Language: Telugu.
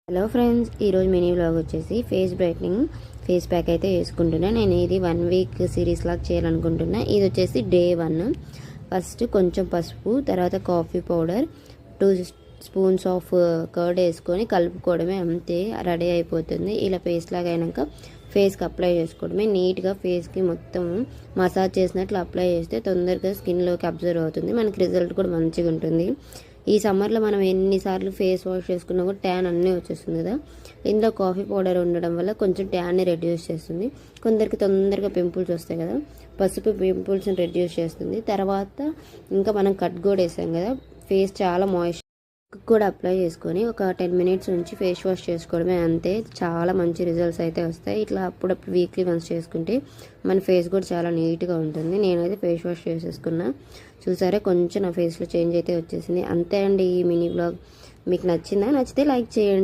హలో ఫ్రెండ్స్, ఈరోజు మినీ వ్లాగ్ వచ్చేసి ఫేస్ బ్రైట్నింగ్ ఫేస్ ప్యాక్ అయితే వేసుకుంటున్నా. నేను ఇది 1 వీక్ సిరీస్ లాగా చేయాలనుకుంటున్నా. ఇది వచ్చేసి డే 1. ఫస్ట్ కొంచెం పసుపు, తర్వాత coffee powder, 2 spoons of curd వేసుకొని కలుపుకోవడమే, అంతే రెడీ అయిపోతుంది. ఇలా పేస్ట్ లాగా అయినాక ఫేస్కి అప్లై చేసుకోవడమే. నీట్గా ఫేస్కి మొత్తం మసాజ్ చేసినట్లు అప్లై చేస్తే తొందరగా స్కిన్లోకి అబ్జర్వ్ అవుతుంది. మనకి రిజల్ట్ కూడా మంచిగా ఉంటుంది. ఈ సమ్మర్లో మనం ఎన్నిసార్లు ఫేస్ వాష్ చేసుకున్నా కూడా ట్యాన్ అన్నీ వచ్చేస్తుంది కదా. ఇందులో కాఫీ పౌడర్ ఉండడం వల్ల కొంచెం ట్యాన్ని రెడ్యూస్ చేస్తుంది. కొందరికి తొందరగా పింపుల్స్ వస్తాయి కదా, పసుపు పింపుల్స్ని రెడ్యూస్ చేస్తుంది. తర్వాత ఇంకా మనం కట్ కూడా వేసాం కదా, ఫేస్ చాలా మాయిశ్చర్ కూడా అప్లై చేసుకొని ఒక 10 మినిట్స్ నుంచి ఫేస్ వాష్ చేసుకోవడమే, అంతే. చాలా మంచి రిజల్ట్స్ అయితే వస్తాయి. ఇట్లా అప్పుడప్పుడు వీక్లీ వన్స్ చేసుకుంటే మన ఫేస్ కూడా చాలా నీట్గా ఉంటుంది. నేనైతే ఫేస్ వాష్ చేసేసుకున్నా. చూసారా, కొంచెం నా ఫేస్లో చేంజ్ అయితే వచ్చేసింది. అంతే అండి ఈ మినీ బ్లాగ్. మీకు నచ్చిందా? నచ్చితే లైక్ చేయండి.